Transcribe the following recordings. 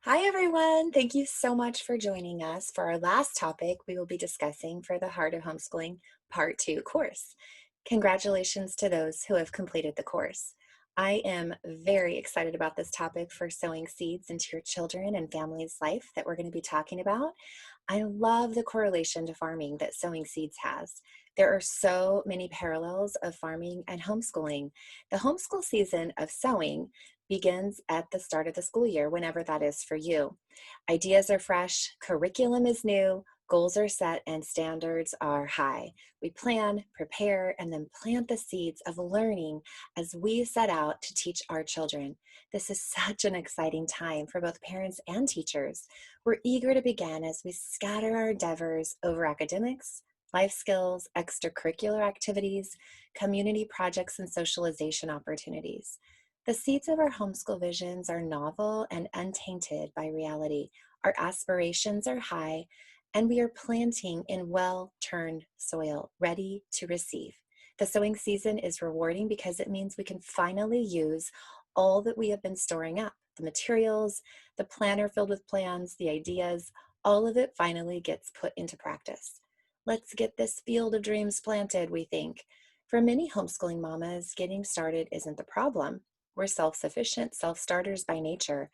Hi, everyone. Thank you so much for joining us for our last topic we will be discussing for the Heart of Homeschooling Part 2 course. Congratulations to those who have completed the course. I am very excited about this topic for sowing seeds into your children and family's life that we're going to be talking about. I love the correlation to farming that sowing seeds has. There are so many parallels of farming and homeschooling. The homeschool season of sowing begins at the start of the school year, whenever that is for you. Ideas are fresh, curriculum is new, goals are set, and standards are high. We plan, prepare, and then plant the seeds of learning as we set out to teach our children. This is such an exciting time for both parents and teachers. We're eager to begin as we scatter our endeavors over academics, life skills, extracurricular activities, community projects, and socialization opportunities. The seeds of our homeschool visions are novel and untainted by reality. Our aspirations are high, and we are planting in well-turned soil, ready to receive. The sowing season is rewarding because it means we can finally use all that we have been storing up. The materials, the planner filled with plans, the ideas, all of it finally gets put into practice. Let's get this field of dreams planted, we think. For many homeschooling mamas, getting started isn't the problem. We're self-sufficient, self-starters by nature.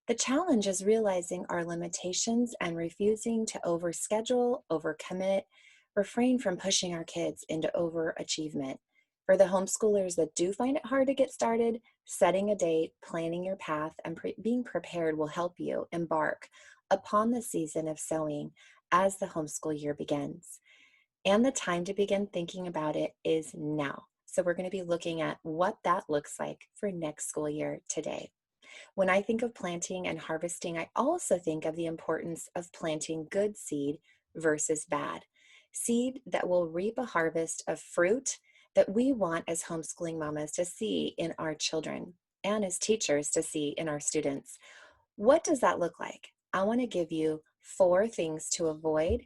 The challenge is realizing our limitations and refusing to overschedule, overcommit, refrain from pushing our kids into overachievement. For the homeschoolers that do find it hard to get started, setting a date, planning your path, and being prepared will help you embark upon the season of sowing as the homeschool year begins. And the time to begin thinking about it is now. So we're going to be looking at what that looks like for next school year today. When I think of planting and harvesting, I also think of the importance of planting good seed versus bad. Seed that will reap a harvest of fruit that we want as homeschooling mamas to see in our children and as teachers to see in our students. What does that look like? I want to give you 4 things to avoid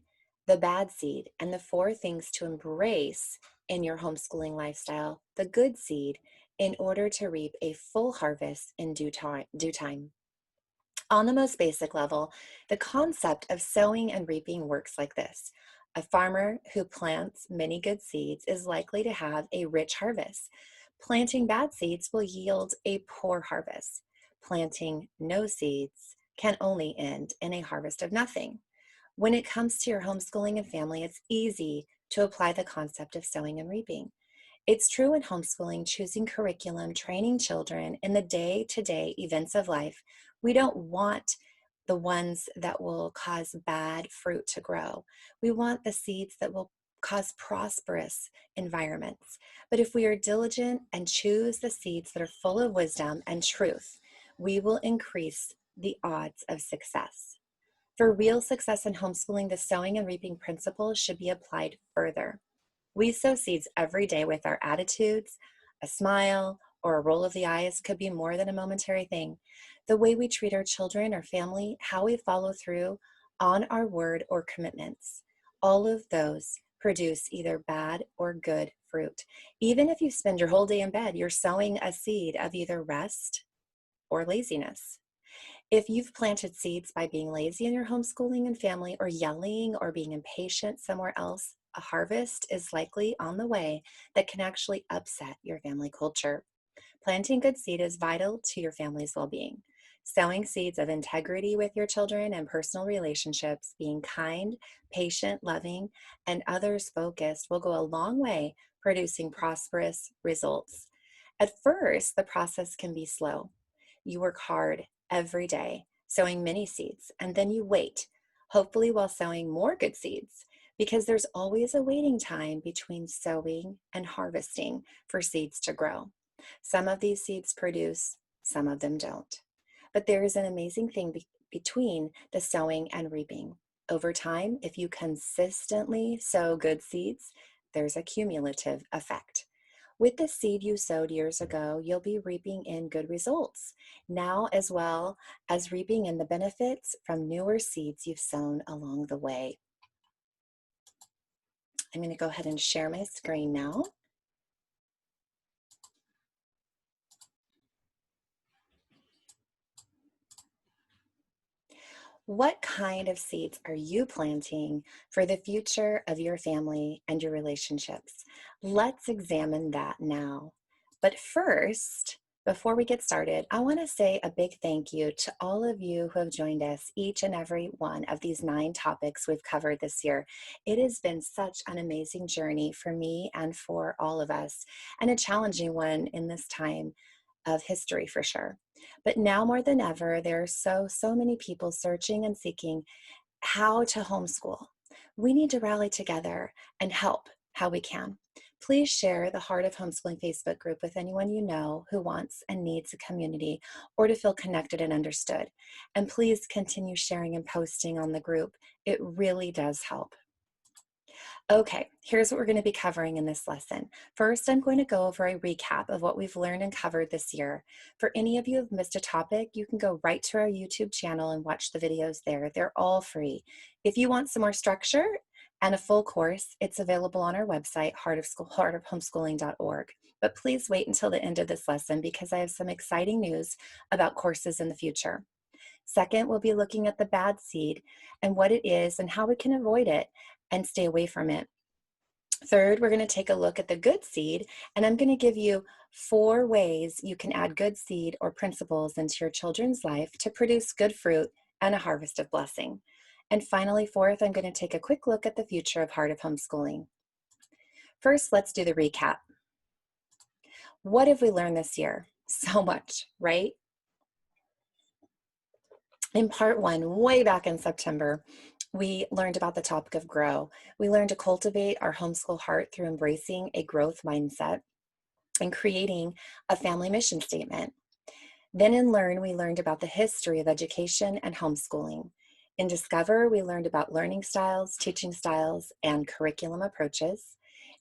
the bad seed and the 4 things to embrace in your homeschooling lifestyle, the good seed, in order to reap a full harvest in due time. On the most basic level, the concept of sowing and reaping works like this. A farmer who plants many good seeds is likely to have a rich harvest. Planting bad seeds will yield a poor harvest. Planting no seeds can only end in a harvest of nothing. When it comes to your homeschooling and family, it's easy to apply the concept of sowing and reaping. It's true in homeschooling, choosing curriculum, training children in the day-to-day events of life. We don't want the ones that will cause bad fruit to grow. We want the seeds that will cause prosperous environments. But if we are diligent and choose the seeds that are full of wisdom and truth, we will increase the odds of success. For real success in homeschooling, the sowing and reaping principles should be applied further. We sow seeds every day with our attitudes. A smile or a roll of the eyes could be more than a momentary thing. The way we treat our children or family, how we follow through on our word or commitments, all of those produce either bad or good fruit. Even if you spend your whole day in bed, you're sowing a seed of either rest or laziness. If you've planted seeds by being lazy in your homeschooling and family, or yelling or being impatient somewhere else, a harvest is likely on the way that can actually upset your family culture. Planting good seed is vital to your family's well-being. Sowing seeds of integrity with your children and personal relationships, being kind, patient, loving, and others focused will go a long way producing prosperous results. At first, the process can be slow. You work hard every day, sowing many seeds, and then you wait, hopefully while sowing more good seeds, because there's always a waiting time between sowing and harvesting for seeds to grow. Some of these seeds produce, some of them don't. But there is an amazing thing between the sowing and reaping. Over time, if you consistently sow good seeds, there's a cumulative effect. With the seed you sowed years ago, you'll be reaping in good results now, as well as reaping in the benefits from newer seeds you've sown along the way. I'm going to go ahead and share my screen now. What kind of seeds are you planting for the future of your family and your relationships? Let's examine that now. But first, before we get started, I want to say a big thank you to all of you who have joined us each and every one of these 9 topics we've covered this year. It has been such an amazing journey for me and for all of us, and a challenging one in this time of history for sure. But now more than ever, there are so many people searching and seeking how to homeschool. We need to rally together and help how we can. Please share the Heart of Homeschooling Facebook group with anyone you know who wants and needs a community or to feel connected and understood. And please continue sharing and posting on the group. It really does help. Okay, here's what we're going to be covering in this lesson. First, I'm going to go over a recap of what we've learned and covered this year. For any of you who've missed a topic, you can go right to our YouTube channel and watch the videos there. They're all free. If you want some more structure and a full course, it's available on our website, heartofhomeschooling.org. But please wait until the end of this lesson because I have some exciting news about courses in the future. Second, we'll be looking at the bad seed and what it is and how we can avoid it and stay away from it. Third, we're going to take a look at the good seed, and I'm going to give you 4 ways you can add good seed or principles into your children's life to produce good fruit and a harvest of blessing. And finally, fourth, I'm going to take a quick look at the future of Heart of Homeschooling. First, let's do the recap. What have we learned this year? So much, right? In part 1, way back in September, we learned about the topic of grow. We learned to cultivate our homeschool heart through embracing a growth mindset and creating a family mission statement. Then in Learn, we learned about the history of education and homeschooling. In Discover, we learned about learning styles, teaching styles, and curriculum approaches.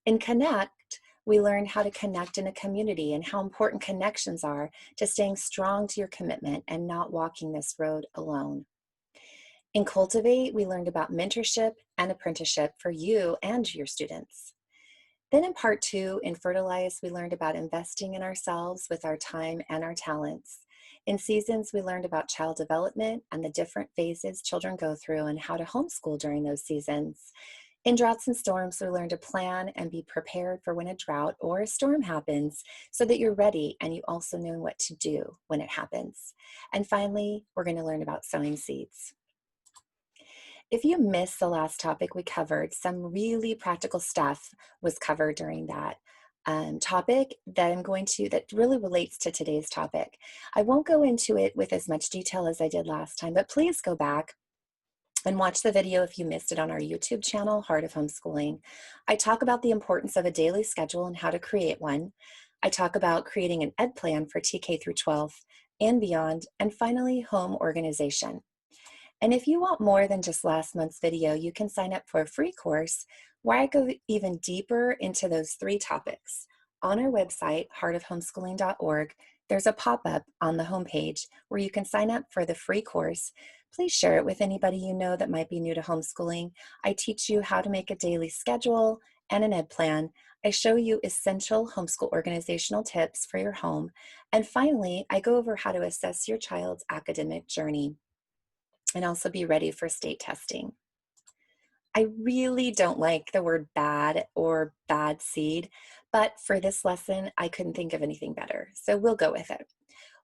In Connect, we learned how to connect in a community and how important connections are to staying strong to your commitment and not walking this road alone. In Cultivate, we learned about mentorship and apprenticeship for you and your students. Then in part 2, in Fertilize, we learned about investing in ourselves with our time and our talents. In Seasons, we learned about child development and the different phases children go through and how to homeschool during those seasons. In Droughts and Storms, we learned to plan and be prepared for when a drought or a storm happens so that you're ready and you also know what to do when it happens. And finally, we're going to learn about sowing seeds. If you missed the last topic we covered, some really practical stuff was covered during that topic that really relates to today's topic. I won't go into it with as much detail as I did last time, but please go back and watch the video if you missed it on our YouTube channel, Heart of Homeschooling. I talk about the importance of a daily schedule and how to create one. I talk about creating an ed plan for TK through 12 and beyond, and finally, home organization. And if you want more than just last month's video, you can sign up for a free course where I go even deeper into those 3 topics. On our website, heartofhomeschooling.org, there's a pop-up on the homepage where you can sign up for the free course. Please share it with anybody you know that might be new to homeschooling. I teach you how to make a daily schedule and an ed plan. I show you essential homeschool organizational tips for your home. And finally, I go over how to assess your child's academic journey and also be ready for state testing. I really don't like the word bad or bad seed, but for this lesson, I couldn't think of anything better, so we'll go with it.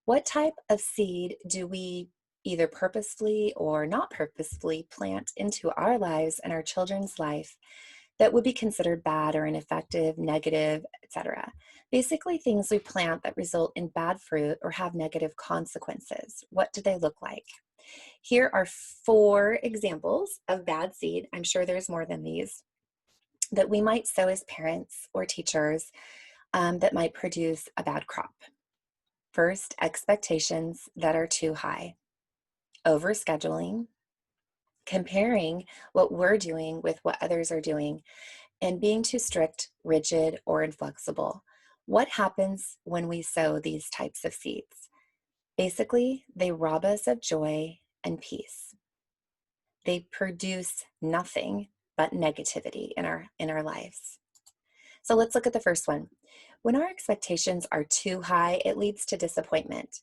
What type of seed do we either purposefully or not purposefully plant into our lives and our children's life that would be considered bad or ineffective, negative, etc.? Basically, things we plant that result in bad fruit or have negative consequences. What do they look like? Here are 4 examples of bad seed. I'm sure there's more than these that we might sow as parents or teachers that might produce a bad crop. First, expectations that are too high, overscheduling, comparing what we're doing with what others are doing, and being too strict, rigid, or inflexible. What happens when we sow these types of seeds? Basically, they rob us of joy and peace. They produce nothing but negativity in our lives. So let's look at the first one. When our expectations are too high, it leads to disappointment.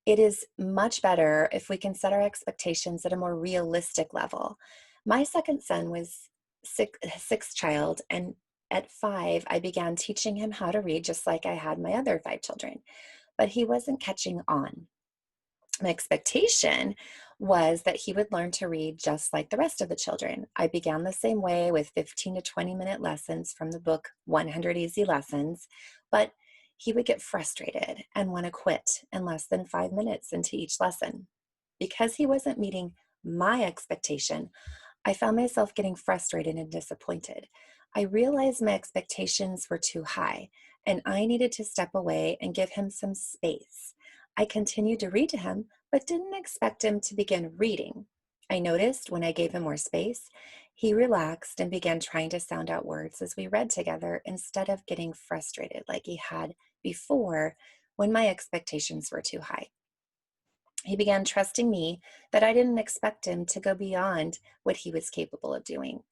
It is much better if we can set our expectations at a more realistic level. My second son was sixth child, and at 5, I began teaching him how to read just like I had my other 5 children, but he wasn't catching on. My expectation was that he would learn to read just like the rest of the children. I began the same way with 15 to 20-minute lessons from the book 100 Easy Lessons, but he would get frustrated and want to quit in less than 5 minutes into each lesson. Because he wasn't meeting my expectation, I found myself getting frustrated and disappointed. I realized my expectations were too high, and I needed to step away and give him some space. I continued to read to him, but didn't expect him to begin reading. I noticed when I gave him more space, he relaxed and began trying to sound out words as we read together instead of getting frustrated like he had before when my expectations were too high. He began trusting me that I didn't expect him to go beyond what he was capable of doing.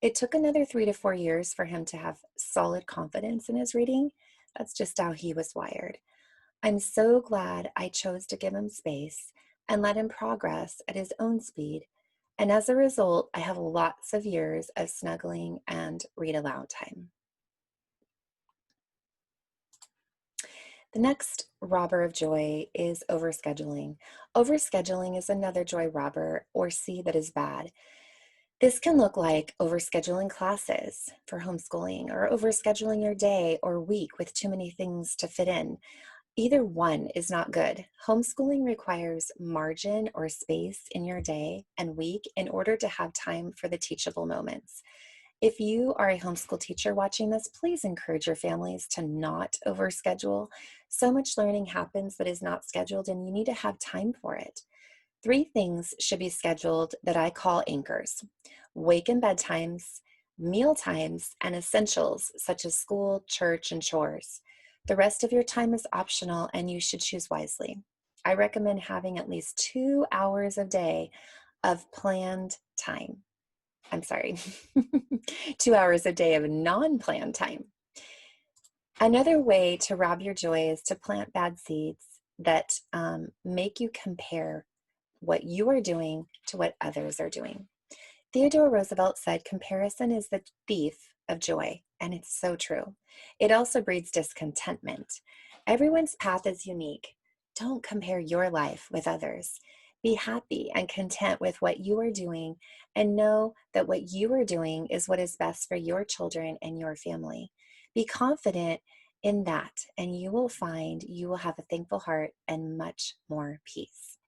It took another 3 to 4 years for him to have solid confidence in his reading. That's just how he was wired. I'm so glad I chose to give him space and let him progress at his own speed. And as a result, I have lots of years of snuggling and read aloud time. The next robber of joy is overscheduling. Overscheduling is another joy robber or C that is bad. This can look like overscheduling classes for homeschooling or overscheduling your day or week with too many things to fit in. Either one is not good. Homeschooling requires margin or space in your day and week in order to have time for the teachable moments. If you are a homeschool teacher watching this, please encourage your families to not overschedule. So much learning happens that is not scheduled, and you need to have time for it. 3 things should be scheduled that I call anchors: wake and bedtimes, meal times, and essentials such as school, church, and chores. The rest of your time is optional and you should choose wisely. I recommend having at least 2 hours a day of planned time. I'm sorry, 2 hours a day of non-planned time. Another way to rob your joy is to plant bad seeds that make you compare what you are doing to what others are doing. Theodore Roosevelt said, "Comparison is the thief of joy," and it's so true. It also breeds discontentment. Everyone's path is unique. Don't compare your life with others. Be happy and content with what you are doing, and know that what you are doing is what is best for your children and your family. Be confident in that, and you will find you will have a thankful heart and much more peace.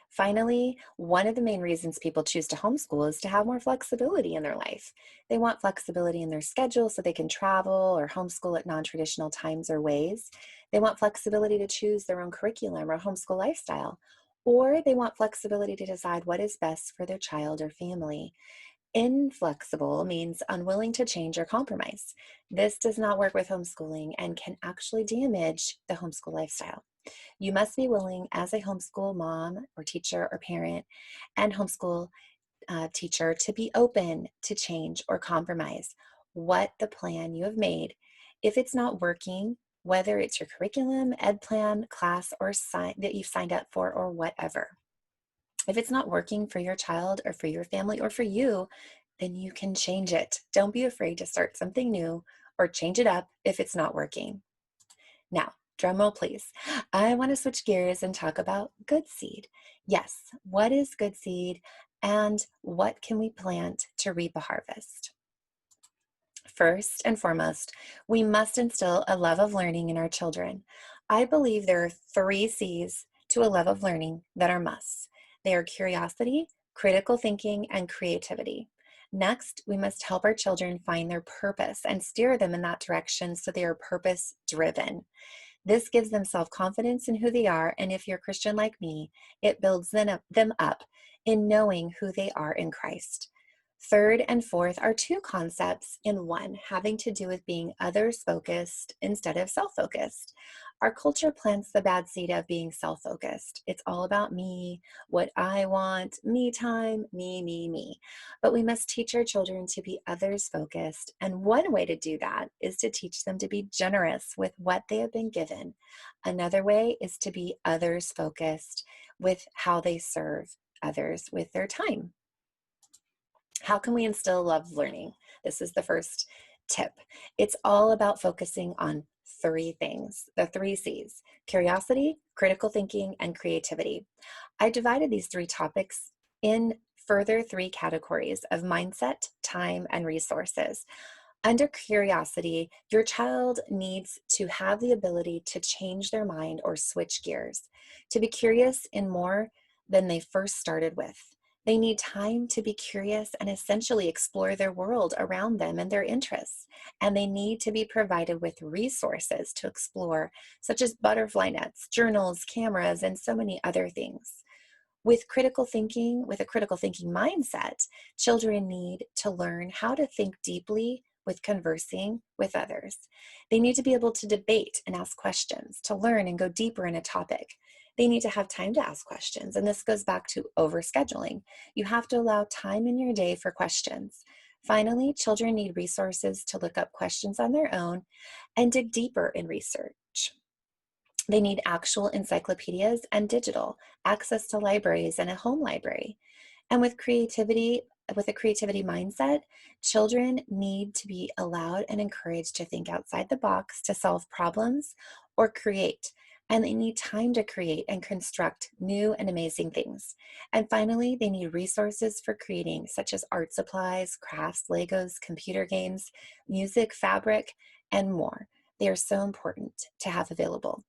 Finally, one of the main reasons people choose to homeschool is to have more flexibility in their life. They want flexibility in their schedule so they can travel or homeschool at non-traditional times or ways. They want flexibility to choose their own curriculum or homeschool lifestyle. Or they want flexibility to decide what is best for their child or family. Inflexible means unwilling to change or compromise. This does not work with homeschooling and can actually damage the homeschool lifestyle. You must be willing as a homeschool mom or teacher or parent and homeschool teacher to be open to change or compromise what the plan you have made. If it's not working, whether it's your curriculum, ed plan, class, or that you've signed up for, or whatever. If it's not working for your child or for your family or for you, then you can change it. Don't be afraid to start something new or change it up if it's not working. Now, drum roll please. I want to switch gears and talk about good seed. Yes, what is good seed and what can we plant to reap a harvest? First and foremost, we must instill a love of learning in our children. I believe there are 3 C's to a love of learning that are musts. They are curiosity, critical thinking, and creativity. Next, we must help our children find their purpose and steer them in that direction so they are purpose driven. This gives them self-confidence in who they are, and if you're Christian like me, it builds them up in knowing who they are in Christ. Third and fourth are two concepts in one, having to do with being others focused instead of self focused. Our culture plants the bad seed of being self focused. It's all about me, what I want, me time, me, me, me. But we must teach our children to be others focused. And one way to do that is to teach them to be generous with what they have been given. Another way is to be others focused with how they serve others with their time. How can we instill love learning? This is the first tip. It's all about focusing on three things, the three C's: curiosity, critical thinking, and creativity. I divided these three topics in further three categories of mindset, time, and resources. Under curiosity, your child needs to have the ability to change their mind or switch gears, to be curious in more than they first started with. They need time to be curious and essentially explore their world around them and their interests. And they need to be provided with resources to explore, such as butterfly nets, journals, cameras, and so many other things. With a critical thinking mindset, children need to learn how to think deeply with conversing with others. They need to be able to debate and ask questions, to learn and go deeper in a topic. They need to have time to ask questions, and this goes back to overscheduling. You have to allow time in your day for questions. Finally, children need resources to look up questions on their own and dig deeper in research. They need actual encyclopedias and digital, access to libraries and a home library. And with a creativity mindset, children need to be allowed and encouraged to think outside the box to solve problems or create. And they need time to create and construct new and amazing things. And finally, they need resources for creating, such as art supplies, crafts, Legos, computer games, music, fabric, and more. They are so important to have available.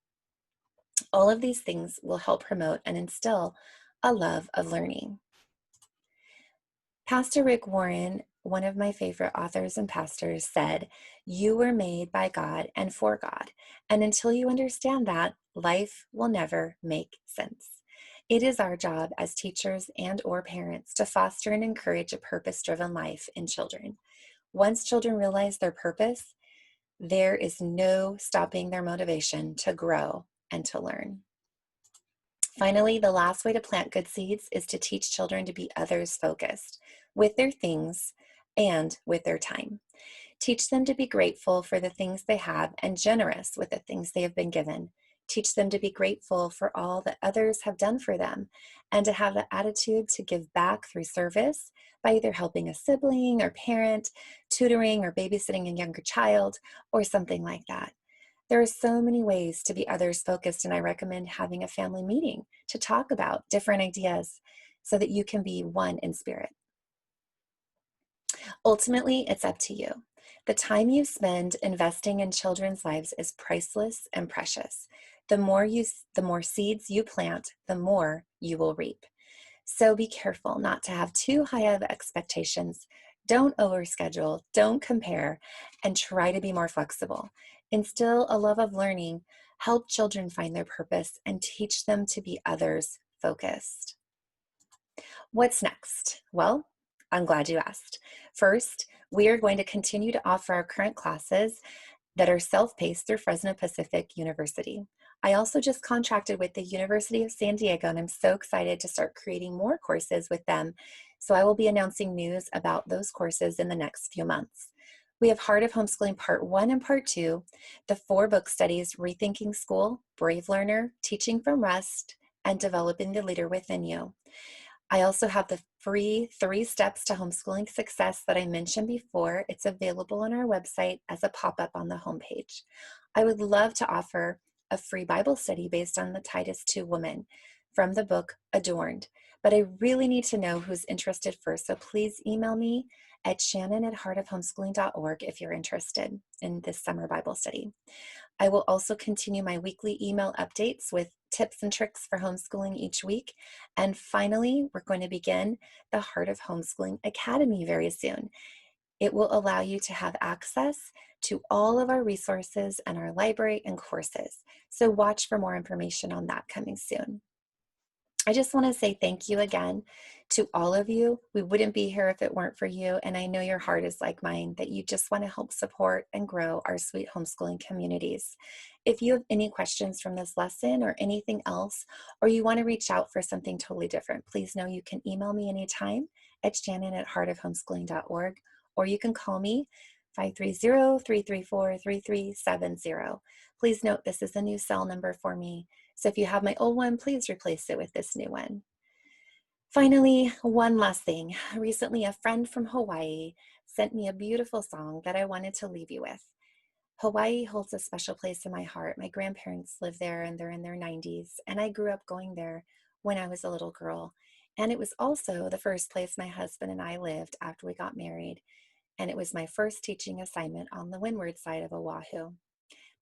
All of these things will help promote and instill a love of learning. Pastor Rick Warren, one of my favorite authors and pastors, said, "You were made by God and for God. And until you understand that, life will never make sense." It is our job as teachers and or parents to foster and encourage a purpose-driven life in children. Once children realize their purpose, there is no stopping their motivation to grow and to learn. Finally, the last way to plant good seeds is to teach children to be others focused with their things and with their time. Teach them to be grateful for the things they have and generous with the things they have been given. Teach them to be grateful for all that others have done for them and to have the attitude to give back through service by either helping a sibling or parent, tutoring or babysitting a younger child, or something like that. There are so many ways to be others focused, and I recommend having a family meeting to talk about different ideas so that you can be one in spirit. Ultimately, it's up to you. The time you spend investing in children's lives is priceless and precious. The more seeds you plant, the more you will reap. So be careful not to have too high of expectations. Don't overschedule, don't compare, and try to be more flexible. Instill a love of learning, help children find their purpose, and teach them to be others focused. What's next? Well, I'm glad you asked. First, we are going to continue to offer our current classes that are self-paced through Fresno Pacific University. I also just contracted with the University of San Diego, and I'm so excited to start creating more courses with them. So I will be announcing news about those courses in the next few months. We have Heart of Homeschooling Part 1 and Part 2, the 4 book studies, Rethinking School, Brave Learner, Teaching from Rest, and Developing the Leader Within You. I also have the free 3 steps to homeschooling success that I mentioned before. It's available on our website as a pop-up on the homepage. I would love to offer a free Bible study based on the Titus 2 woman from the book Adorned, but I really need to know who's interested first. So please email me at shannon@heartofhomeschooling.org if you're interested in this summer Bible study. I will also continue my weekly email updates with tips and tricks for homeschooling each week. And finally, we're going to begin the Heart of Homeschooling Academy very soon. It will allow you to have access to all of our resources and our library and courses. So watch for more information on that coming soon. I just want to say thank you again to all of you. We wouldn't be here if it weren't for you. And I know your heart is like mine, that you just want to help support and grow our sweet homeschooling communities. If you have any questions from this lesson or anything else, or you want to reach out for something totally different, please know you can email me anytime at shannon@heartofhomeschooling.org, or you can call me 530-334-3370. Please note this is a new cell number for me. So if you have my old one, please replace it with this new one. Finally, one last thing. Recently, a friend from Hawaii sent me a beautiful song that I wanted to leave you with. Hawaii holds a special place in my heart. My grandparents live there and they're in their 90s, and I grew up going there when I was a little girl. And it was also the first place my husband and I lived after we got married. And it was my first teaching assignment on the windward side of Oahu.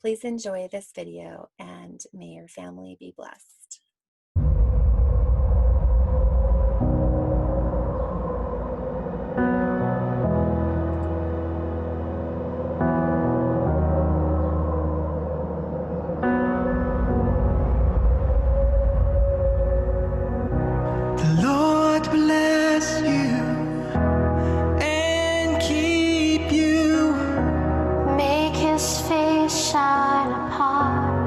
Please enjoy this video, and may your family be blessed. The Lord bless you and keep you. Make his face shine upon you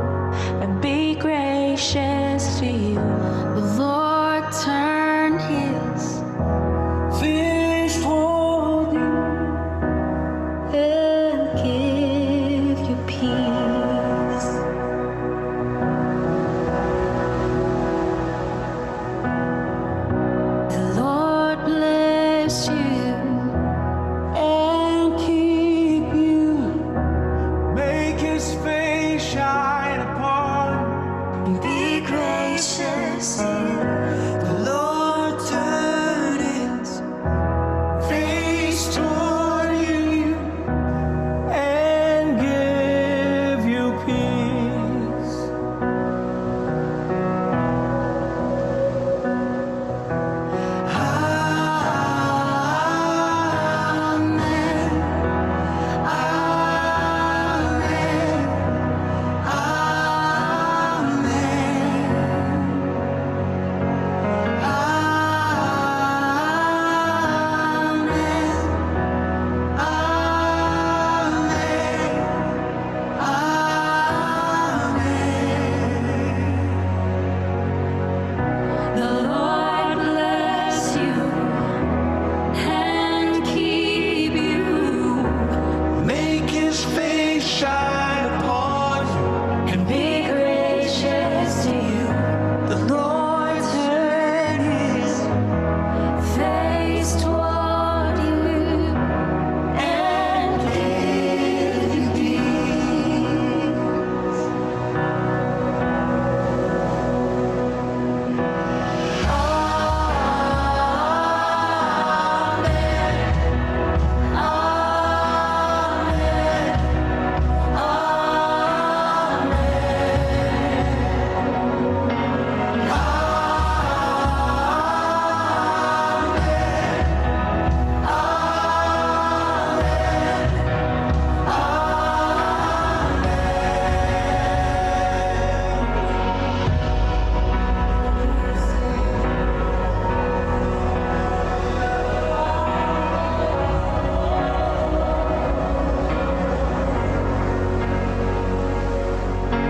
and be gracious to you. The Lord turn his Face toward you and give you peace. The Lord bless you and keep you. Make his face shine upon and be gracious to you. you. The Lord turn his face toward you and give you peace. Amen. Amen. The Lord bless you and keep you Make his face shine upon you. and be gracious to you. The Lord turn his Face toward you and give you peace.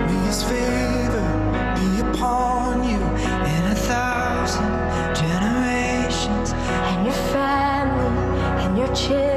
May his favor be upon you in 1,000 generations. And your family and your children